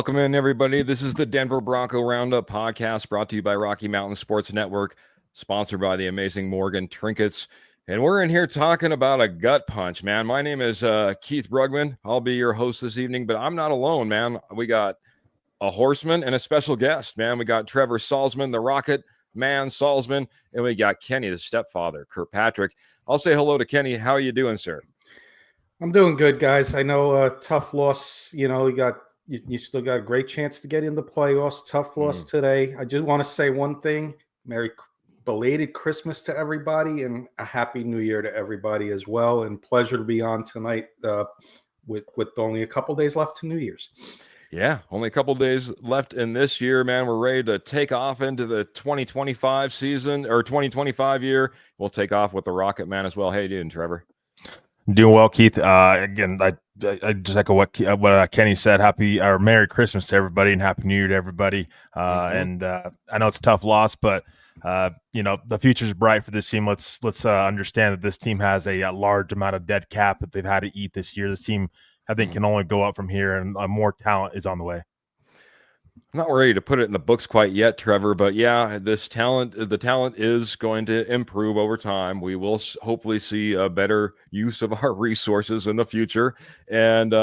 Welcome in, everybody. This is the Denver Bronco Roundup podcast brought to you by Rocky Mountain Sports Network, sponsored by the amazing Morgan Trinkets. And we're in here talking about a gut punch, man. My name is Keith Brugman. I'll be your host this evening, but I'm not alone, man. We got a horseman and a special guest, man. We got Trevor Salzman, the Rocket Man Salzman, and we got Kenny, the stepfather, Kirkpatrick. I'll say hello to Kenny. How are you doing, sir? I'm doing good, guys. I know tough loss. You still got a great chance to get in the playoffs. Tough loss today. I just want to say one thing. Merry belated Christmas to everybody and a happy New Year to everybody as well. And pleasure to be on tonight with only a couple days left to New Year's. Yeah, only a couple days left in this year, man. We're ready to take off into the 2025 season or 2025 year. We'll take off with the Rocket Man as well. How you doing, Trevor? Doing well, Keith. Again, I just echo what Kenny said. Happy or Merry Christmas to everybody and Happy New Year to everybody. And I know it's a tough loss, but the future's bright for this team. Let's understand that this team has a large amount of dead cap that they've had to eat this year. This team, I think, can only go up from here, and more talent is on the way. I'm not ready to put it in the books quite yet, Trevor, but yeah, the talent is going to improve over time. We will hopefully see a better use of our resources in the future and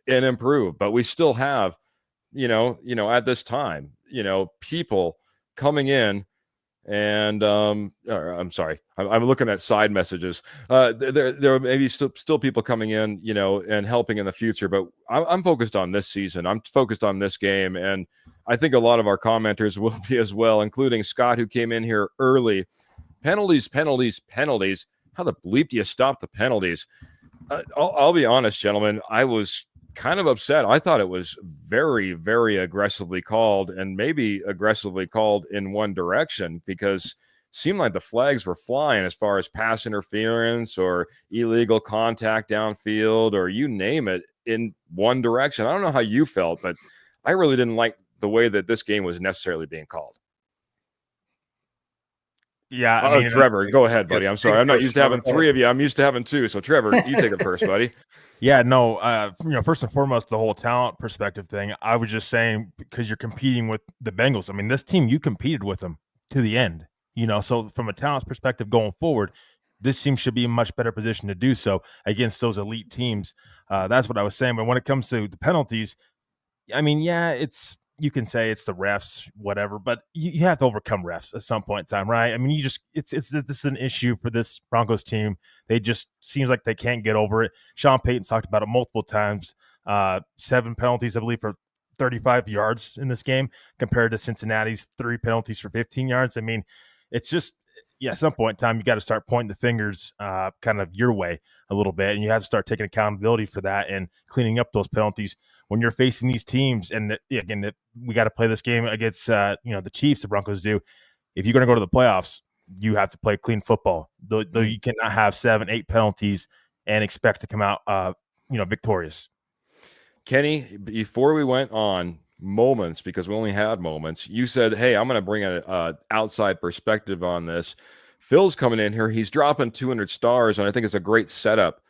improve. But we still have, at this time, people coming in. And I'm sorry, I'm looking at side messages. There may be still people coming in, and helping in the future, but I'm focused on this season. I'm focused on this game, and I think a lot of our commenters will be as well, including Scott, who came in here early. Penalties. How the bleep do you stop the penalties? I'll be honest, gentlemen. I was kind of upset. I thought it was very, very aggressively called, and maybe aggressively called in one direction, because it seemed like the flags were flying as far as pass interference or illegal contact downfield or you name it in one direction. I don't know how you felt, but I really didn't like the way that this game was necessarily being called. Yeah, Trevor, go ahead, buddy. I'm sorry. I'm not used to having three of you. I'm used to having two. So, Trevor, you take it first, buddy. Yeah, no. First and foremost, the whole talent perspective thing. I was just saying, because you're competing with the Bengals. I mean, this team, you competed with them to the end. So from a talent perspective going forward, this team should be in a much better position to do so against those elite teams. That's what I was saying. But when it comes to the penalties, I mean, yeah, you can say it's the refs, whatever, but you have to overcome refs at some point in time, right? I mean, this is an issue for this Broncos team. They just seems like they can't get over it. Sean Payton's talked about it multiple times. 7 penalties, I believe, for 35 yards in this game compared to Cincinnati's 3 penalties for 15 yards. I mean, it's just, at some point in time, you got to start pointing the fingers kind of your way a little bit, and you have to start taking accountability for that and cleaning up those penalties when you're facing these teams. And again, we got to play this game against the Chiefs. The Broncos do. If you're going to go to the playoffs, you have to play clean football. Though you cannot have 7, 8 penalties and expect to come out victorious. Kenny, before we went on moments, because we only had moments, you said, hey, I'm going to bring an outside perspective on this. Phil's coming in here. He's dropping 200 stars, and I think it's a great setup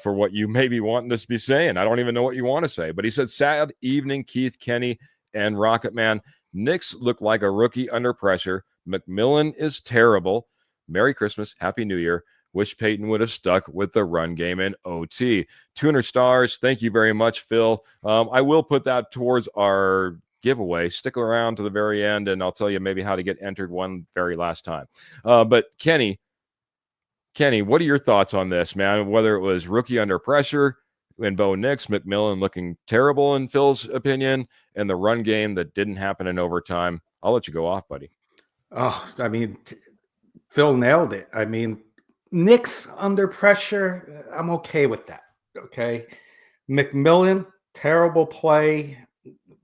for what you may be wanting us to be saying. I don't even know what you want to say, but he said, sad evening, Keith, Kenny, and Rocket Man. Knicks look like a rookie under pressure. McMillan is terrible. Merry Christmas. Happy New Year. Wish Peyton would have stuck with the run game in OT. 200 stars. Thank you very much, Phil. I will put that towards our giveaway. Stick around to the very end, and I'll tell you maybe how to get entered one very last time. But Kenny, what are your thoughts on this, man? Whether it was rookie under pressure and Bo Nix, McMillan looking terrible in Phil's opinion, and the run game that didn't happen in overtime. I'll let you go off, buddy. Oh, I mean, Phil nailed it. I mean, Nix under pressure, I'm okay with that. Okay. McMillan, terrible play.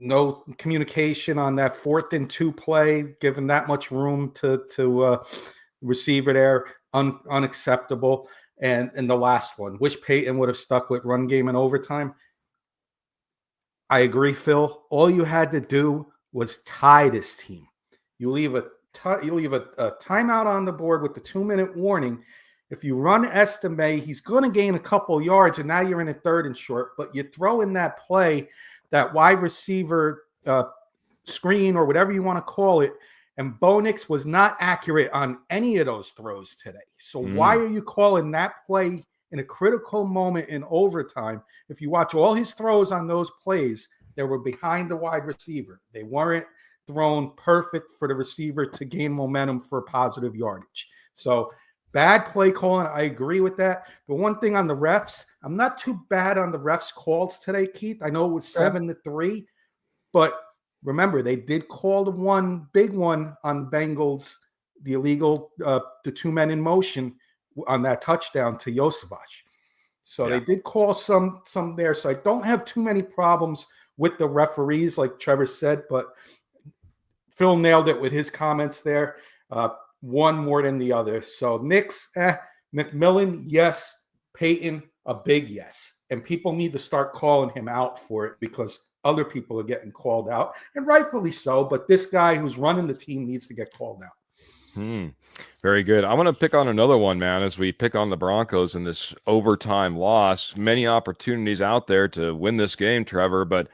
No communication on that 4th and 2 play, given that much room to receiver there. Unacceptable. And the last one, wish Peyton would have stuck with run game in overtime. I agree, Phil. All you had to do was tie this team. You leave a timeout on the board with the 2-minute warning. If you run Estime, he's going to gain a couple yards, and now you're in a 3rd and short. But you throw in that play, that wide receiver screen or whatever you want to call it, and Bo Nix was not accurate on any of those throws today. So why are you calling that play in a critical moment in overtime? If you watch all his throws on those plays, they were behind the wide receiver. They weren't thrown perfect for the receiver to gain momentum for positive yardage. So bad play calling. I agree with that. But one thing on the refs, I'm not too bad on the refs' calls today, Keith. I know it was 7-3, but remember, they did call the one big one on Bengals, the illegal, the 2 men in motion on that touchdown to Josevich. So they did call some there. So I don't have too many problems with the referees, like Trevor said, but Phil nailed it with his comments there. One more than the other. So Nix, McMillan, yes. Peyton, a big yes. And people need to start calling him out for it because other people are getting called out, and rightfully so. But this guy who's running the team needs to get called out. Very good. I want to pick on another one, man, as we pick on the Broncos in this overtime loss. Many opportunities out there to win this game, Trevor, but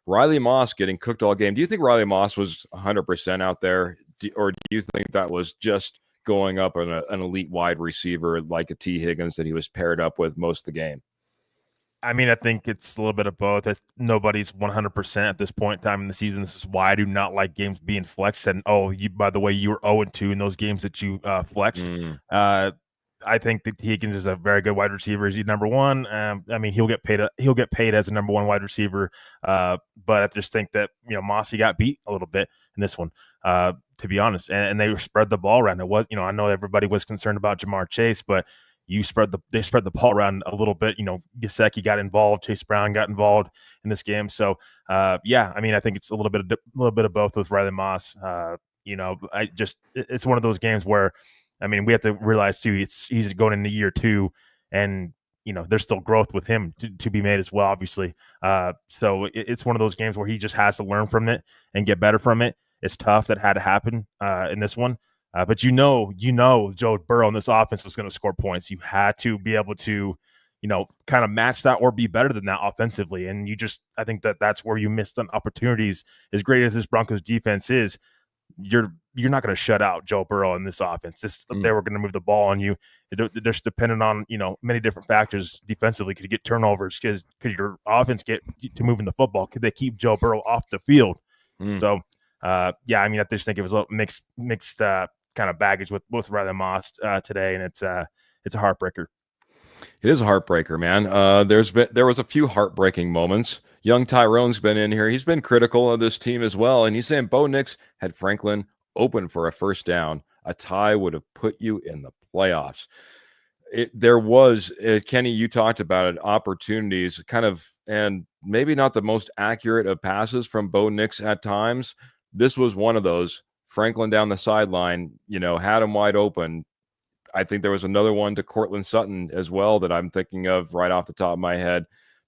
Riley Moss getting cooked all game. Do you think Riley Moss was 100% out there, or do you think that was just going up on an elite wide receiver like a T. Higgins that he was paired up with most of the game? I mean, I think it's a little bit of both. Nobody's 100% at this point in time in the season. This is why I do not like games being flexed. And, by the way, you were 0-2 in those games that you flexed. I think that Higgins is a very good wide receiver. Is he number one? I mean, he'll get paid. He'll get paid as a number one wide receiver. But I just think that Mossy got beat a little bit in this one, to be honest. And they spread the ball around. It was I know everybody was concerned about Jamar Chase, but they spread the ball around a little bit. Gesicki got involved. Chase Brown got involved in this game. So I mean, I think it's a little bit of both with Riley Moss. It's one of those games where, I mean, we have to realize too, he's going into year 2, and there's still growth with him to be made as well, obviously. So it's one of those games where he just has to learn from it and get better from it. It's tough that had to happen in this one. But Joe Burrow in this offense was going to score points. You had to be able to, kind of match that or be better than that offensively. And I think that's where you missed on opportunities. As great as this Broncos defense is, you're not going to shut out Joe Burrow in this offense. They were going to move the ball on you. They're just dependent on many different factors defensively. Could you get turnovers? Could your offense get to moving the football? Could they keep Joe Burrow off the field? So I mean, I just think it was a mixed kind of baggage with Riley Moss today, and it's a heartbreaker. It is a heartbreaker, man. There was a few heartbreaking moments. Young Tyrone's been in here. He's been critical of this team as well, and he's saying Bo Nix had Franklin open for a first down. A tie would have put you in the playoffs. There was, Kenny, you talked about it, opportunities, kind of, and maybe not the most accurate of passes from Bo Nix at times. This was one of those. Franklin down the sideline, had him wide open. I think there was another one to Cortland Sutton as well that I'm thinking of right off the top of my head.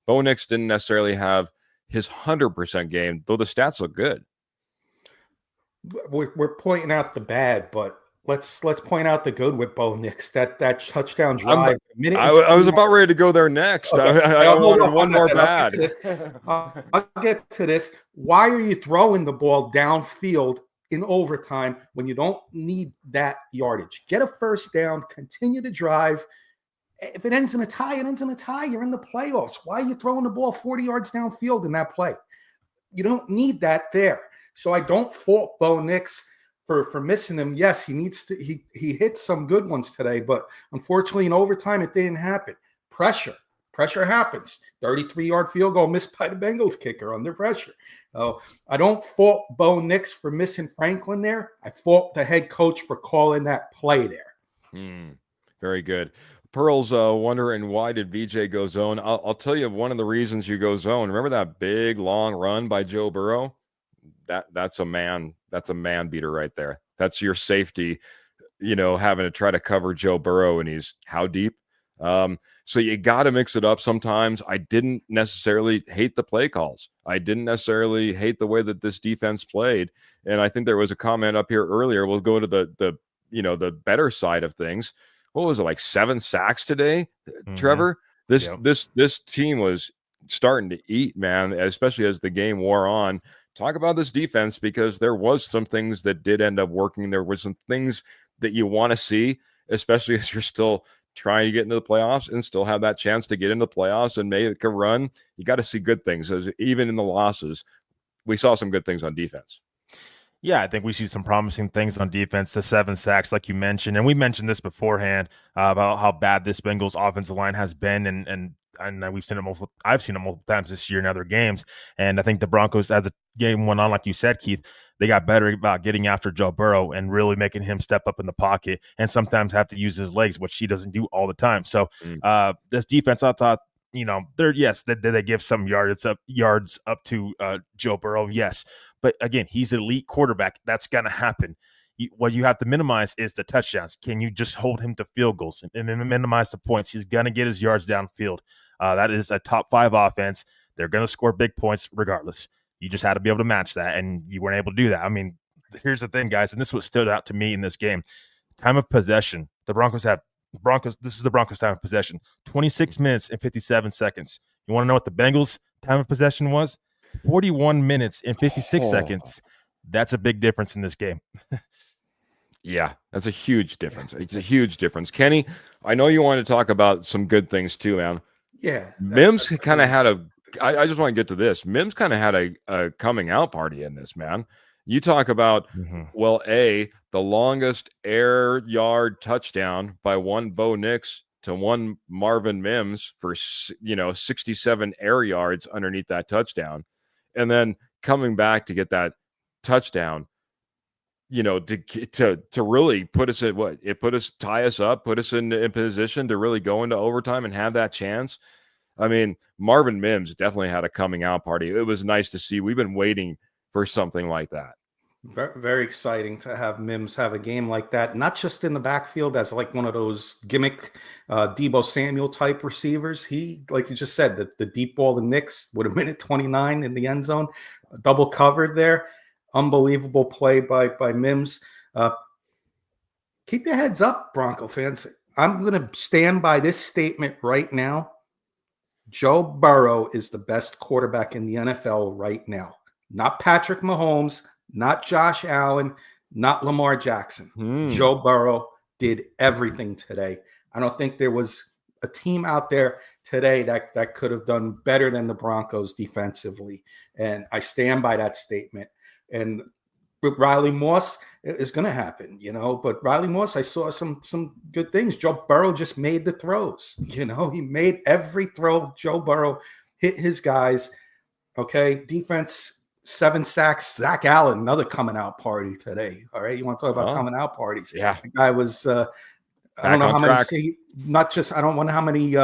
Bo Nix didn't necessarily have his 100% game, though the stats look good. We're pointing out the bad, but let's point out the good with Bo Nix. That touchdown drive. I was about ready to go there next. Okay. I wanted one more bad. I'll get to this. Why are you throwing the ball downfield in overtime when you don't need that yardage? Get a first down, continue to drive. If it ends in a tie, it ends in a tie. You're in the playoffs. Why are you throwing the ball 40 yards downfield in that play? You don't need that there. So I don't fault Bo Nix for missing him. Yes, he needs to. He hit some good ones today, but unfortunately in overtime it didn't happen. Pressure happens. 33-yard field goal missed by the Bengals kicker under pressure. I don't fault Bo Nix for missing Franklin there. I fault the head coach for calling that play there. Very good. Pearl's wondering, why did VJ go zone? I'll tell you one of the reasons you go zone. Remember that big long run by Joe Burrow? That's a man beater right there. That's your safety, having to try to cover Joe Burrow, and he's how deep? So you got to mix it up sometimes. I didn't necessarily hate the play calls. I didn't necessarily hate the way that this defense played. And I think there was a comment up here earlier. We'll go to the better side of things. what was it, like 7 sacks today, Mm-hmm. Trevor? This team was starting to eat, man, especially as the game wore on. Talk about this defense, because there was some things that did end up working. There was some things that you want to see, especially as you're still trying to get into the playoffs and still have that chance to get into the playoffs and make a run. You got to see good things. As even in the losses, we saw some good things on defense. Yeah, I think we see some promising things on defense. The 7 sacks, like you mentioned, and we mentioned this beforehand about how bad this Bengals offensive line has been, and we've seen it multiple. I've seen it multiple times this year in other games, and I think the Broncos, as the game went on, like you said, Keith, they got better about getting after Joe Burrow and really making him step up in the pocket, and sometimes have to use his legs, which he doesn't do all the time. So this defense, I thought, they give some yards up to Joe Burrow, yes. But again, he's an elite quarterback. That's going to happen. What you have to minimize is the touchdowns. Can you just hold him to field goals and minimize the points? He's going to get his yards downfield. That is a top 5 offense. They're going to score big points regardless. You just had to be able to match that, and you weren't able to do that. I mean, here's the thing, guys, and this is what stood out to me in this game. Time of possession. This is the Broncos' time of possession. 26 minutes and 57 seconds. You want to know what the Bengals' time of possession was? 41 minutes and 56 seconds. That's a big difference in this game. Yeah, that's a huge difference. It's a huge difference. Kenny, I know you want to talk about some good things too, man. Yeah. Mims kind of had I just want to get to this. Mims kind of had a coming out party in this, man. You talk about, the longest air yard touchdown by one Bo Nix to one Marvin Mims for, 67 air yards underneath that touchdown. And then coming back to get that touchdown, to really put us at tie us up, put us in position to really go into overtime and have that chance. I mean, Marvin Mims definitely had a coming out party. It was nice to see. We've been waiting for something like that. Very, very exciting to have Mims have a game like that, not just in the backfield as like one of those gimmick Deebo Samuel type receivers. He, like you just said, the deep ball to Knicks would have been at 29 in the end zone, double covered there. Unbelievable play by Mims. Keep your heads up, Bronco fans. I'm going to stand by this statement right now. Joe Burrow is the best quarterback in the NFL right now. Not Patrick Mahomes, not Josh Allen, not Lamar Jackson. Joe Burrow did everything today. I don't think there was a team out there today that could have done better than the Broncos defensively. And I stand by that statement. And with Riley Moss, it's going to happen, But Riley Moss, I saw some good things. Joe Burrow just made the throws. He made every throw. Joe Burrow hit his guys. Okay, defense, 7 sacks. Zach Allen, another coming out party today. All right, you want to talk about coming out parties? Yeah, the guy was. I don't know how many. I don't know how many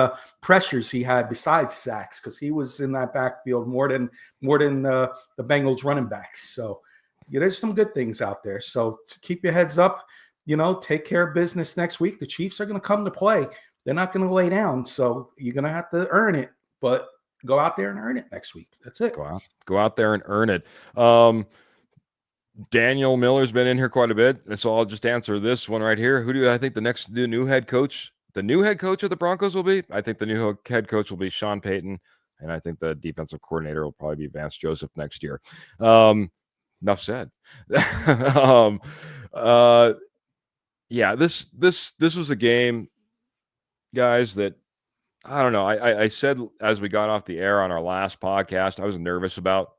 pressures he had besides sacks, because he was in that backfield more than the Bengals running backs. So there's some good things out there. So keep your heads up. Take care of business next week. The Chiefs are going to come to play. They're not going to lay down. So you're going to have to earn it, but go out there and earn it next week. That's it. Go out there and earn it. Daniel Miller's been in here quite a bit, and so I'll just answer this one right here. Who do I think the new head coach of the Broncos will be? I think the new head coach will be Sean Payton, and I think the defensive coordinator will probably be Vance Joseph next year. Enough said. This was a game, guys, that I don't know. I said as we got off the air on our last podcast, I was nervous about.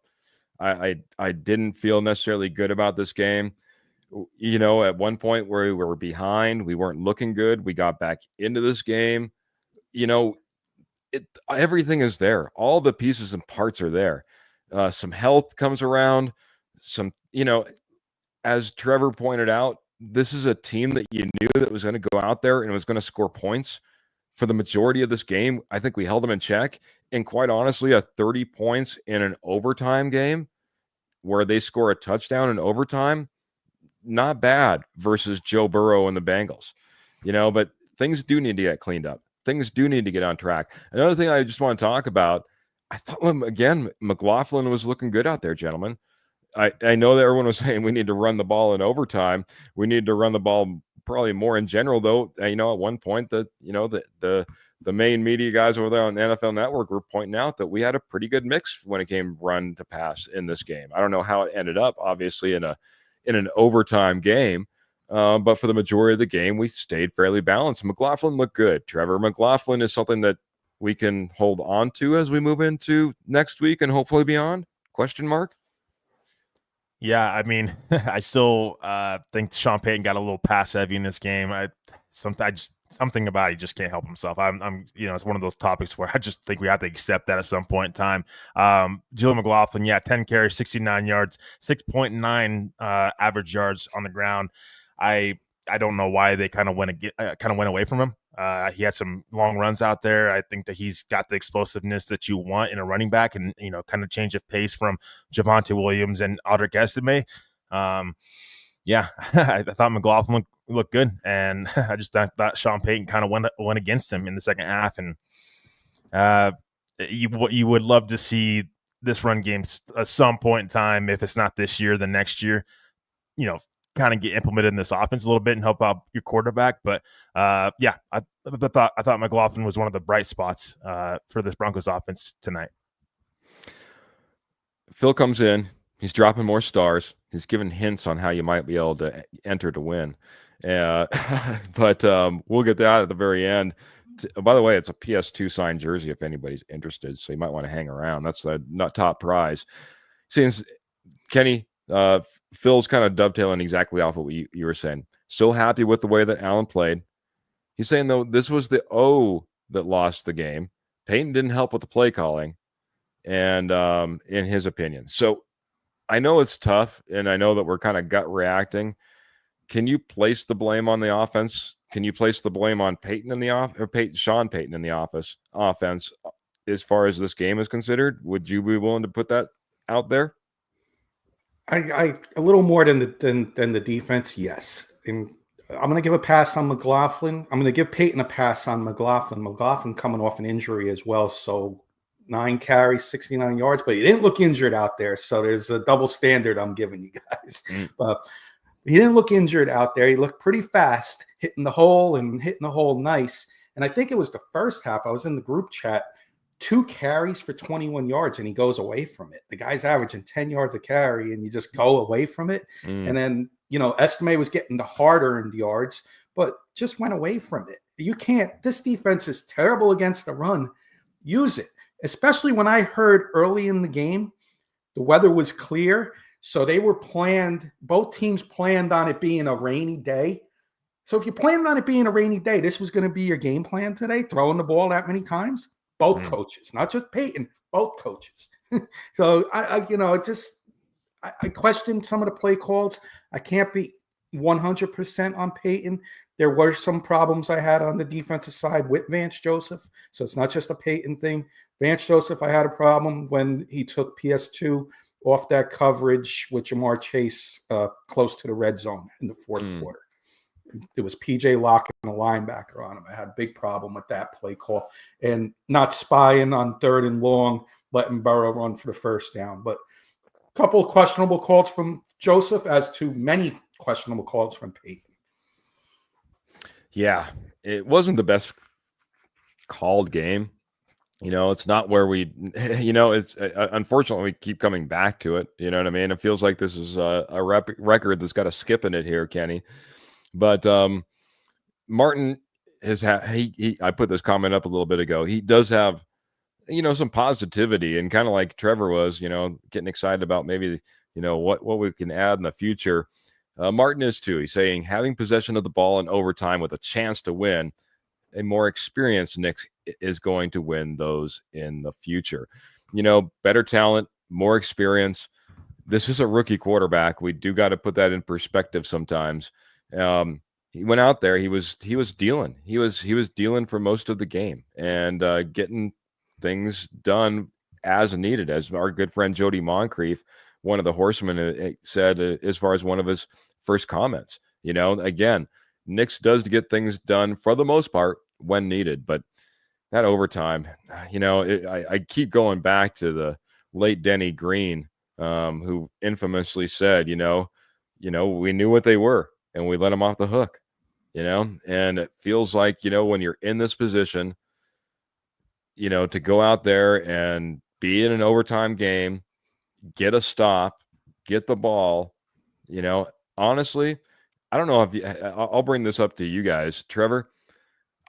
I didn't feel necessarily good about this game. At one point where we were behind, we weren't looking good. We got back into this game. Everything is there. All the pieces and parts are there. Some health comes around. As Trevor pointed out, this is a team that you knew that was going to go out there and was going to score points for the majority of this game. I think we held them in check. And quite honestly, 30 points in an overtime game where they score a touchdown in overtime, not bad versus Joe Burrow and the Bengals. But things do need to get cleaned up. Things do need to get on track. Another thing I just want to talk about, I thought, again, McLaughlin was looking good out there, gentlemen. I know that everyone was saying we need to run the ball in overtime. We need to run the ball probably more in general, though. At one point that the main media guys over there on the NFL Network were pointing out that we had a pretty good mix when it came run to pass in this game. I don't know how it ended up, obviously in an overtime game, but for the majority of the game, we stayed fairly balanced. McLaughlin looked good. Trevor, McLaughlin is something that we can hold on to as we move into next week and hopefully beyond? Question mark. Yeah, I mean, I still think Sean Payton got a little pass heavy in this game. Something about it, he just can't help himself. I'm it's one of those topics where I just think we have to accept that at some point in time. Julian McLaughlin, 10 carries, 69 yards, 6.9 average yards on the ground. I don't know why they kind of went away from him. He had some long runs out there. I think that he's got the explosiveness that you want in a running back, and kind of change of pace from Javonte Williams and Audric Estime. I thought McLaughlin looked good, and I just thought Sean Payton kind of went against him in the second half. And you would love to see this run game at some point in time, if it's not this year, then next year, kind of get implemented in this offense a little bit and help out your quarterback. But I thought McLaughlin was one of the bright spots for this Broncos offense tonight. Phil comes in. He's dropping more stars. He's giving hints on how you might be able to enter to win. But we'll get that at the very end. By the way, it's a PS2 signed jersey if anybody's interested, so you might want to hang around. That's the top prize. Since Kenny, Phil's kind of dovetailing exactly off of what you were saying. So happy with the way that Allen played. He's saying, though, this was the O that lost the game. Payton didn't help with the play calling, and in his opinion. So I know it's tough, and I know that we're kind of gut reacting. Can you place the blame on the offense? Can you place the blame on Payton in the Sean Payton in the offense as far as this game is considered? Would you be willing to put that out there? I a little more than the defense, yes. And I'm going to give a pass on McLaughlin. I'm going to give Payton a pass on McLaughlin. McLaughlin coming off an injury as well, so 9 carries, 69 yards, but he didn't look injured out there. So there's a double standard I'm giving you guys. But he didn't look injured out there. He looked pretty fast, hitting the hole nice. And I think it was the first half. I was in the group chat. 2 carries for 21 yards, and he goes away from it. The guy's averaging 10 yards a carry, and you just go away from it. And then, Estime was getting the hard-earned yards, but just went away from it. You can't – this defense is terrible against the run. Use it, especially when I heard early in the game the weather was clear, so they were both teams planned on it being a rainy day. So if you planned on it being a rainy day, this was going to be your game plan today, throwing the ball that many times? Both coaches, not just Payton, both coaches. So I questioned some of the play calls. I can't be 100% on Payton. There were some problems I had on the defensive side with Vance Joseph. So it's not just a Payton thing. Vance Joseph, I had a problem when he took PS2 off that coverage with Jamar Chase close to the red zone in the fourth quarter. It was PJ Locke and a linebacker on him. I had a big problem with that play call and not spying on 3rd and long, letting Burrow run for the first down. But a couple of questionable calls from Joseph, as to many questionable calls from Payton. Yeah, it wasn't the best called game. It's not where it's unfortunately we keep coming back to it. You know what I mean? It feels like this is a record that's got a skip in it here, Kenny. But Martin has I put this comment up a little bit ago. He does have, some positivity, and kind of like Trevor was, getting excited about maybe, what we can add in the future. Martin is too. He's saying having possession of the ball in overtime with a chance to win, a more experienced Nick is going to win those in the future. Better talent, more experience. This is a rookie quarterback. We do got to put that in perspective sometimes. He went out there. He was dealing. He was dealing for most of the game and getting things done as needed. As our good friend Jody Moncrief, one of the horsemen, said as far as one of his first comments. Again, Nix does get things done for the most part when needed, but that overtime, I keep going back to the late Denny Green, who infamously said, we knew what they were, and we let them off the hook. and it feels like, when you're in this position, to go out there and be in an overtime game, get a stop, get the ball, honestly, I don't know if I'll bring this up to you guys, Trevor.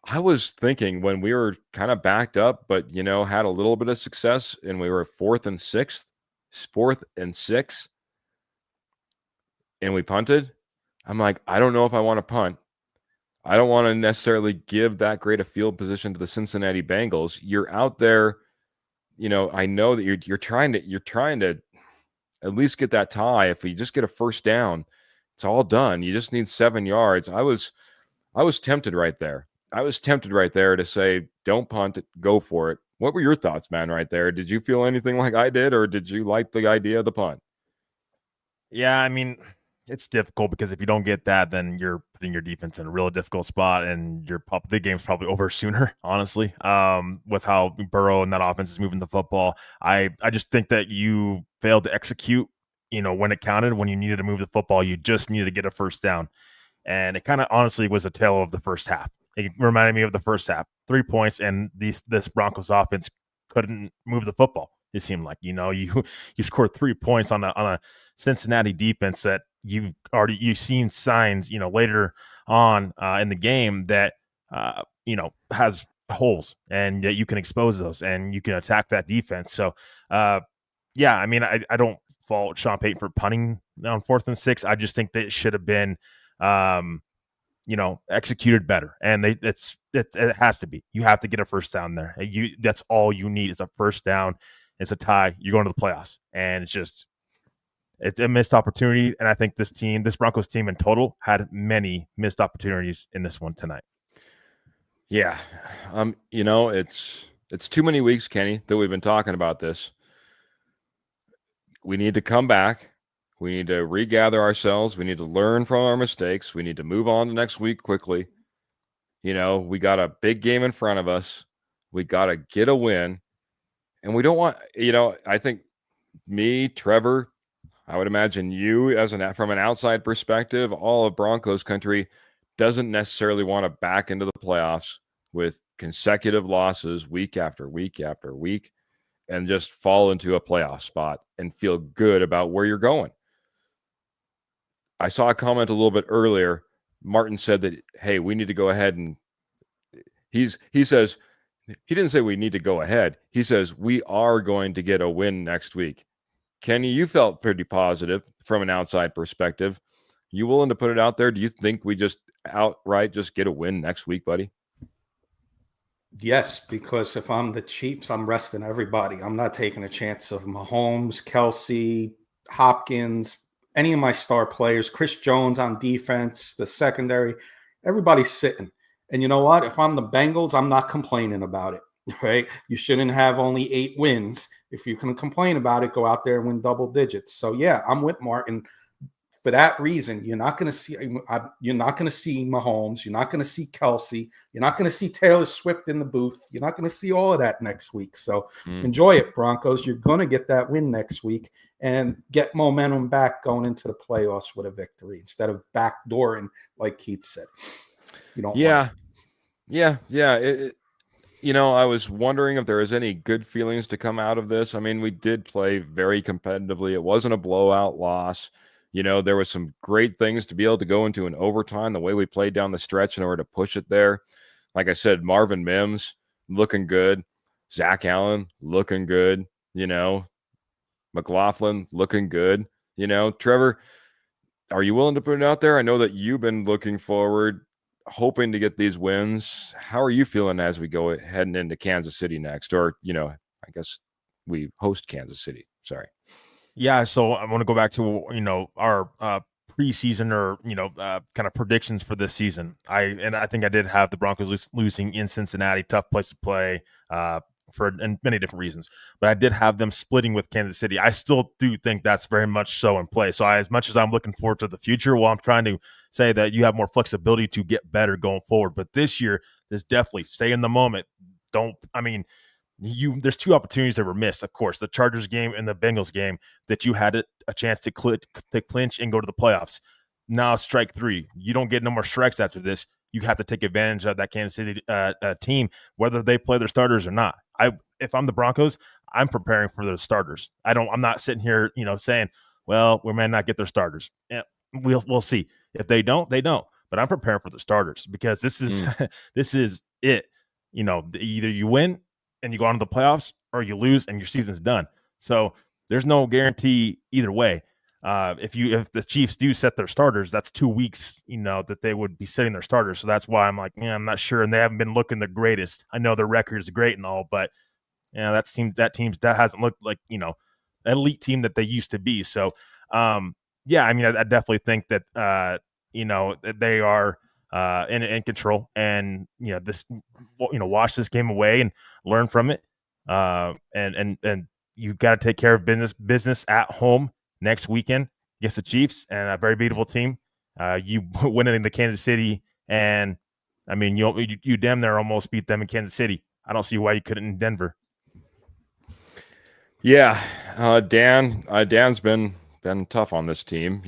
I was thinking when we were kind of backed up, but had a little bit of success, and we were fourth and six, and we punted. I'm like, I don't know if I want to punt. I don't want to necessarily give that great a field position to the Cincinnati Bengals. You're out there, I know that you're trying to at least get that tie. If you just get a first down, it's all done. You just need 7 yards. I was tempted right there. I was tempted right there to say, don't punt it, go for it. What were your thoughts, man, right there? Did you feel anything like I did, or did you like the idea of the punt? Yeah, I mean, it's difficult because if you don't get that, then you're putting your defense in a real difficult spot, and the game's probably over sooner, honestly, with how Burrow and that offense is moving the football. I just think that you failed to execute, when it counted, when you needed to move the football. You just needed to get a first down. And it kind of honestly was a tale of the first half. It reminded me of the first half. 3 points, and this Broncos offense couldn't move the football. It seemed like you scored 3 points on a Cincinnati defense that you've seen signs later on in the game that has holes, and that you can expose those and you can attack that defense. So yeah, I mean, I don't fault Sean Payton for punting on 4th and 6. I just think that it should have been executed better. And it has to be. You have to get a first down there. That's all you need is a first down. It's a tie. You're going to the playoffs. And it's a missed opportunity. And I think this Broncos team in total had many missed opportunities in this one tonight. Yeah. It's too many weeks, Kenny, that we've been talking about this. We need to come back. We need to regather ourselves. We need to learn from our mistakes. We need to move on to next week quickly. We got a big game in front of us. We got to get a win. And we don't want, I think me, Trevor, I would imagine you from an outside perspective, all of Broncos country doesn't necessarily want to back into the playoffs with consecutive losses week after week after week and just fall into a playoff spot and feel good about where you're going. I saw a comment a little bit earlier. Martin said that, hey, we need to go ahead, and he says, he didn't say we need to go ahead. He says we are going to get a win next week. Kenny, you felt pretty positive from an outside perspective. You willing to put it out there? Do you think we just outright just get a win next week, buddy? Yes, because if I'm the Chiefs, I'm resting everybody. I'm not taking a chance of Mahomes, Kelsey, Hopkins, any of my star players, Chris Jones on defense, the secondary, everybody's sitting. And you know what? If I'm the Bengals, I'm not complaining about it, right? You shouldn't have only 8 wins. If you can complain about it, go out there and win double digits. So yeah, I'm with Martin. For that reason, you're not going to see Mahomes. You're not going to see Kelsey. You're not going to see Taylor Swift in the booth. You're not going to see all of that next week. So enjoy it, Broncos. You're going to get that win next week and get momentum back going into the playoffs with a victory instead of backdooring, like Keith said. You don't. Yeah. I was wondering if there was any good feelings to come out of this. I mean, we did play very competitively. It wasn't a blowout loss. There was some great things to be able to go into an overtime, the way we played down the stretch in order to push it there. Like I said, Marvin Mims looking good. Zach Allen looking good. McLaughlin looking good. Trevor, are you willing to put it out there? I know that you've been looking forward, hoping to get these wins. How are you feeling as we go heading into Kansas City next? Or, I guess we host Kansas City. Sorry. Yeah, so I want to go back to our preseason or kind of predictions for this season. I think I did have the Broncos losing in Cincinnati, tough place to play and many different reasons. But I did have them splitting with Kansas City. I still do think that's very much so in play. So as much as I'm looking forward to the future, I'm trying to say that you have more flexibility to get better going forward. But this year, there's definitely stay in the moment. There's 2 opportunities that were missed. Of course, the Chargers game and the Bengals game that you had a chance to clinch and go to the playoffs. now strike three. You don't get no more strikes after this. You have to take advantage of that Kansas City team, whether they play their starters or not. If I'm the Broncos, I'm preparing for their starters. I'm not sitting here, saying, well, we may not get their starters. Yeah, we'll see. If they don't, they don't. But I'm preparing for the starters because this is this is it. Either you win and you go on to the playoffs, or you lose and your season's done. So there's no guarantee either way. If the Chiefs do set their starters, that's 2 weeks, that they would be setting their starters. So that's why I'm like, I'm not sure. And they haven't been looking the greatest. I know their record is great and all, but that hasn't looked like, an elite team that they used to be. So, I definitely think that, that they are in control, and, wash this game away and learn from it. And you got to take care of business at home next weekend against the Chiefs and a very beatable team. You winning the Kansas City, and I mean, you damn near almost beat them in Kansas City. I don't see why you couldn't in Denver. Yeah, Dan's been tough on this team.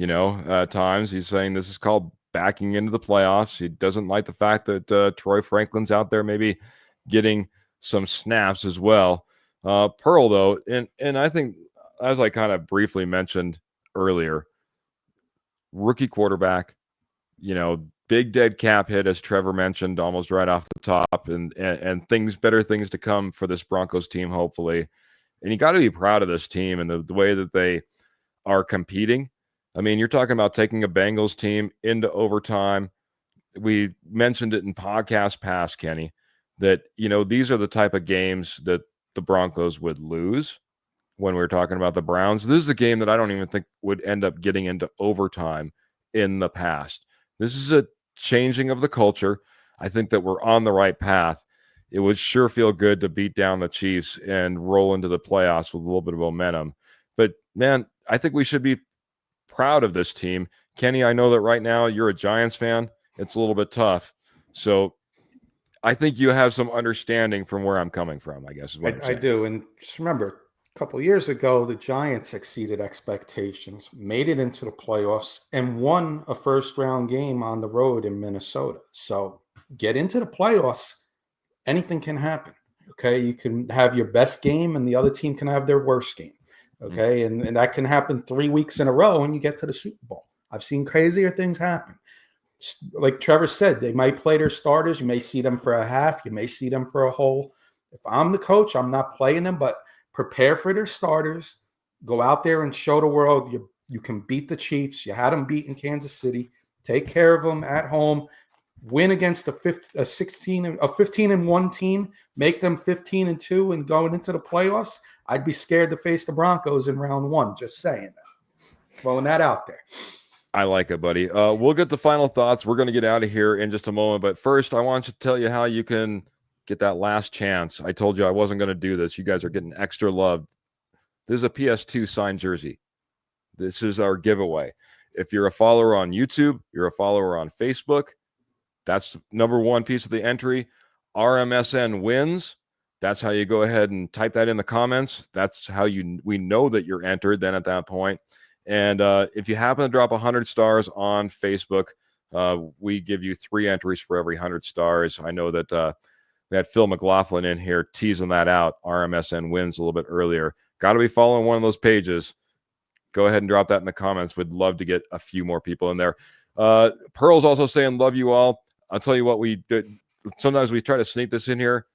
At times he's saying this is called backing into the playoffs. He doesn't like the fact that Troy Franklin's out there maybe getting some snaps as well. Pearl, though, and I think, as I kind of briefly mentioned earlier, rookie quarterback, big dead cap hit, as Trevor mentioned, almost right off the top, and better things to come for this Broncos team, hopefully. And you got to be proud of this team and the way that they are competing. I mean, you're talking about taking a Bengals team into overtime. We mentioned it in podcast past, Kenny, that, these are the type of games that the Broncos would lose. When we were talking about the Browns, this is a game that I don't even think would end up getting into overtime in the past. This is a changing of the culture. I think that we're on the right path. It would sure feel good to beat down the Chiefs and roll into the playoffs with a little bit of momentum. But, man, I think we should be proud of this team. Kenny, I know that right now you're a Giants fan. It's a little bit tough. So I think you have some understanding from where I'm coming from, I guess is what I'm saying. I do. And just remember, a couple of years ago, the Giants exceeded expectations, made it into the playoffs, and won a first-round game on the road in Minnesota. So get into the playoffs. Anything can happen. Okay, you can have your best game, and the other team can have their worst game. Okay, and that can happen 3 weeks in a row, and you get to the Super Bowl. I've seen crazier things happen. Like Trevor said, they might play their starters. You may see them for a half. You may see them for a whole. If I'm the coach, I'm not playing them, but prepare for their starters. Go out there and show the world you can beat the Chiefs. You had them beat in Kansas City. Take care of them at home. Win against a 15-1 team. Make them 15-2 and going into the playoffs. I'd be scared to face the Broncos in round one. Just saying that. Throwing that out there. I like it, buddy. We'll get the final thoughts. We're going to get out of here in just a moment. But first, I want to tell you how you can get that last chance. I told you I wasn't going to do this. You guys are getting extra love. This is a PS2 signed jersey. This is our giveaway. If you're a follower on YouTube, you're a follower on Facebook, that's number one piece of the entry. RMSN wins. That's how you go ahead and type that in the comments. That's how we know that you're entered then at that point. And if you happen to drop 100 stars on Facebook, we give you 3 entries for every 100 stars. I know that we had Phil McLaughlin in here teasing that out. RMSN wins a little bit earlier. Got to be following one of those pages. Go ahead and drop that in the comments. We'd love to get a few more people in there. Pearl's also saying, love you all. I'll tell you what we did. Sometimes we try to sneak this in here.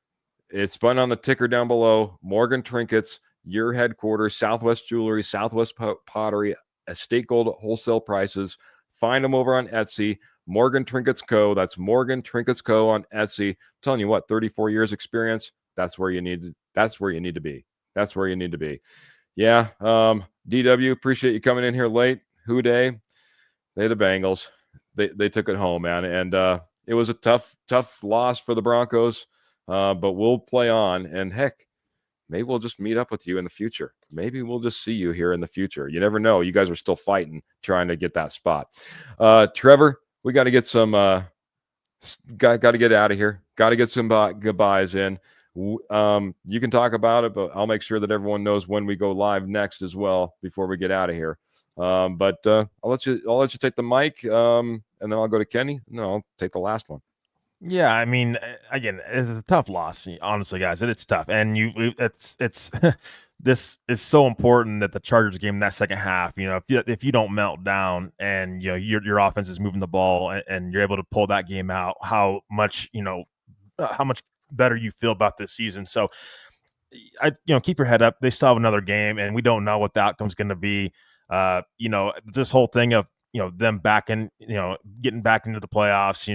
It's spun on the ticker down below. Morgan Trinkets, your headquarters, Southwest Jewelry, Southwest Pottery, Estate Gold wholesale prices. Find them over on Etsy. Morgan Trinkets Co. That's Morgan Trinkets Co. on Etsy. I'm telling you what, 34 years experience. That's where you need to be. That's where you need to be. Yeah. DW, appreciate you coming in here late. Who day? They the Bengals. They took it home, man. And it was a tough loss for the Broncos. But we'll play on, and heck, maybe we'll just meet up with you in the future. Maybe we'll just see you here in the future. You never know. You guys are still fighting, trying to get that spot. Trevor, we got to get some got to get out of here. Got to get some goodbyes in. You can talk about it, but I'll make sure that everyone knows when we go live next as well before we get out of here. But I'll let you take the mic, and then I'll go to Kenny, and then I'll take the last one. Yeah, I mean, again, it's a tough loss, honestly, guys. It's tough, and it's this is so important that the Chargers game in that second half. If you don't melt down and your offense is moving the ball and you're able to pull that game out, how much better you feel about this season. So, keep your head up. They still have another game, and we don't know what the outcome's going to be. This whole thing of them getting back into the playoffs.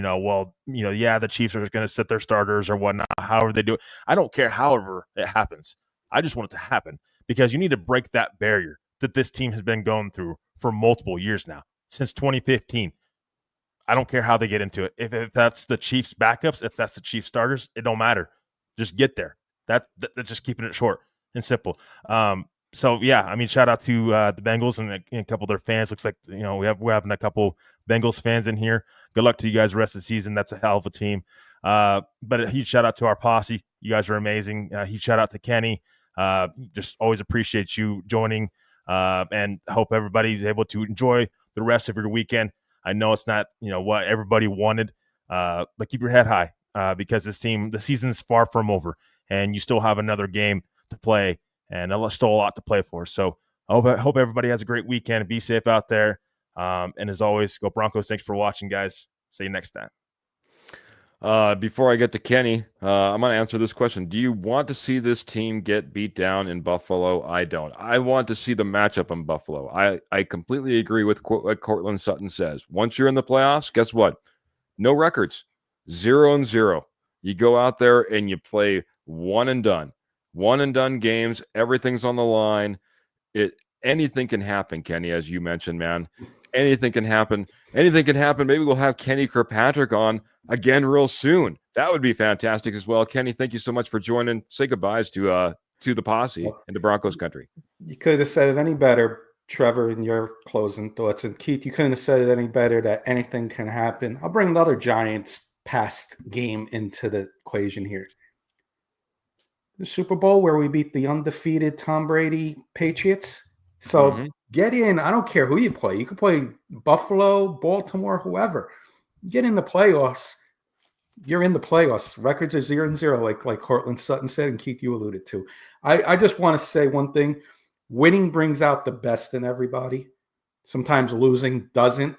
The Chiefs are going to sit their starters or whatnot. However they do it, I don't care. However it happens, I just want it to happen because you need to break that barrier that this team has been going through for multiple years now, since 2015. I don't care how they get into it. If that's the Chiefs backups, if that's the Chiefs starters, it don't matter. Just get there. That's just keeping it short and simple. So yeah, I mean, shout out to the Bengals and a couple of their fans. Looks like we're having a couple Bengals fans in here. Good luck to you guys the rest of the season. That's a hell of a team. But a huge shout out to our posse. You guys are amazing. Huge shout out to Kenny. Just always appreciate you joining. And hope everybody's able to enjoy the rest of your weekend. I know it's not what everybody wanted, but keep your head high because the season's far from over, and you still have another game to play. And still a lot to play for. So I hope everybody has a great weekend. Be safe out there. And as always, go Broncos. Thanks for watching, guys. See you next time. Before I get to Kenny, I'm going to answer this question. Do you want to see this team get beat down in Buffalo? I don't. I want to see the matchup in Buffalo. I completely agree with what Courtland Sutton says. Once you're in the playoffs, guess what? No records. 0-0. You go out there and you play one and done games. Everything's on the line. Anything can happen, Kenny, as you mentioned, man. Anything can happen. Maybe we'll have Kenny Kirkpatrick on again real soon. That would be fantastic as well. Kenny, thank you so much for joining. Say goodbyes to the posse and to Broncos country. You could have said it any better, Trevor, in your closing thoughts. And Keith, you couldn't have said it any better that anything can happen. I'll bring another Giants past game into the equation here. The Super Bowl where we beat the undefeated Tom Brady Patriots. So get in. I don't care who you play. You could play Buffalo, Baltimore, whoever. Get in the playoffs. You're in the playoffs. Records are 0-0, like Courtland Sutton said, and Keith, you alluded to. I just want to say one thing. Winning brings out the best in everybody. Sometimes losing doesn't.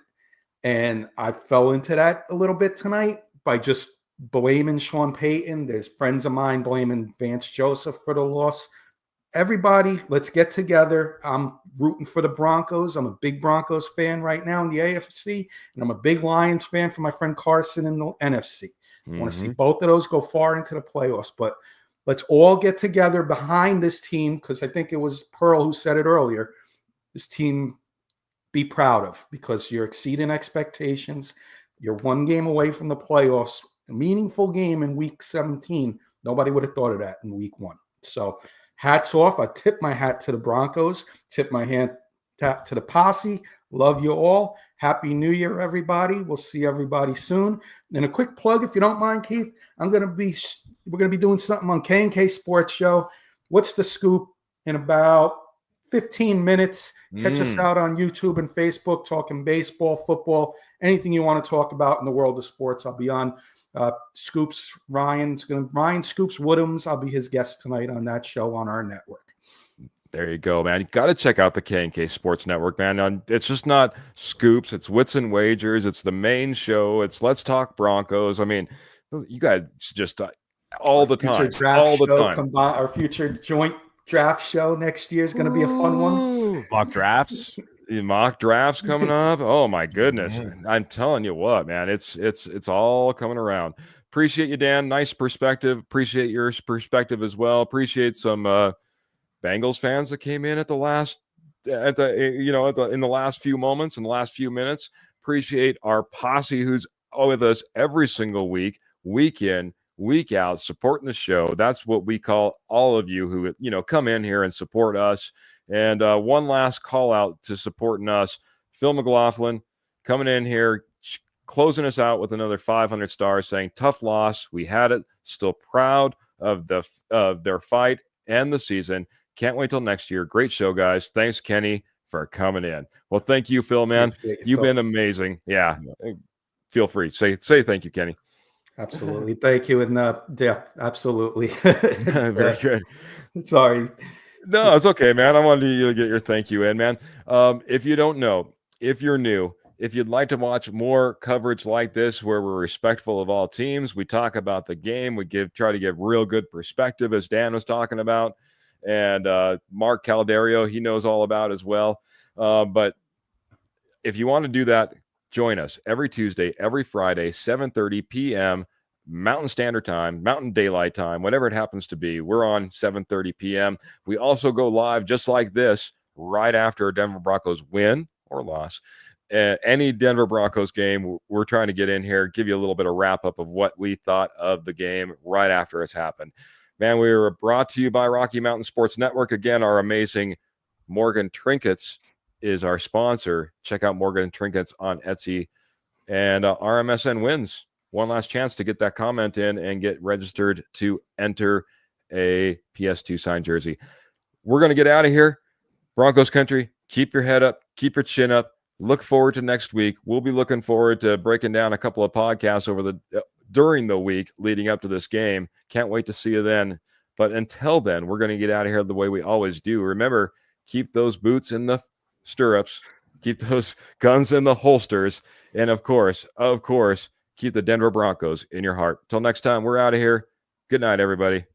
And I fell into that a little bit tonight by just blaming Sean Payton. There's friends of mine blaming Vance Joseph for the loss. Everybody, let's get together. I'm rooting for the Broncos. I'm a big Broncos fan right now in the AFC, and I'm a big Lions fan for my friend Carson in the NFC. I want to see both of those go far into the playoffs, but let's all get together behind this team because I think it was Pearl who said it earlier. This team, be proud of because you're exceeding expectations. You're one game away from the playoffs. A meaningful game in week 17. Nobody would have thought of that in week 1. So hats off. I tip my hat to the Broncos. Tip my hand to the posse. Love you all. Happy New Year, everybody. We'll see everybody soon. And a quick plug, if you don't mind, Keith, we're going to be doing something on K&K Sports Show. What's the Scoop? In about 15 minutes. Catch us out on YouTube and Facebook, talking baseball, football, anything you want to talk about in the world of sports. I'll be on Scoops. Ryan Scoops Woodhams. I'll be his guest tonight on that show on our network. There you go, man. You got to check out the K&K Sports Network, man. It's just not Scoops. It's Wits and Wagers. It's the main show. It's Let's Talk Broncos. I mean, you guys just all the time. Our future joint draft show next year is going to be a fun one. Mock drafts. Mock drafts coming up. Oh my goodness. I'm telling you what, man, it's all coming around. Appreciate you, Dan. Nice perspective. Appreciate your perspective as well. Appreciate some Bengals fans that came in in the last few moments, in the last few minutes. Appreciate our posse who's with us every single week in, week out, supporting the show. That's what we call all of you who come in here and support us. And one last call out to supporting us, Phil McLaughlin coming in here, closing us out with another 500 stars, saying tough loss, we had it, still proud of their fight and the season. Can't wait till next year. Great show, guys. Thanks, Kenny. for coming in. Well, thank you, Phil, man. You've been amazing. Yeah. Feel free. Say thank you, Kenny. Absolutely. Thank you. And yeah, absolutely. Very good. Sorry. No, it's okay, man. I wanted you to get your thank you in, man. If you don't know, if you're new, if you'd like to watch more coverage like this, where we're respectful of all teams, we talk about the game, we try to give real good perspective, as Dan was talking about, and Mark Calderio, he knows all about as well. But if you want to do that, join us every Tuesday, every Friday, 7:30 p.m. Mountain Standard Time, Mountain Daylight Time, whatever it happens to be. We're on 7:30 p.m. We also go live just like this right after a Denver Broncos win or loss. Any Denver Broncos game, we're trying to get in here, give you a little bit of wrap up of what we thought of the game right after it's happened. Man, we were brought to you by Rocky Mountain Sports Network. Again, our amazing Morgan Trinkets is our sponsor. Check out Morgan Trinkets on Etsy. And RMSN wins. One last chance to get that comment in and get registered to enter a PS2 signed jersey. We're going to get out of here. Broncos country, keep your head up, keep your chin up. Look forward to next week. We'll be looking forward to breaking down a couple of podcasts during the week leading up to this game. Can't wait to see you then. But until then, we're going to get out of here the way we always do. Remember, keep those boots in the stirrups, keep those guns in the holsters, and of course, keep the Denver Broncos in your heart. Till next time, we're out of here. Good night, everybody.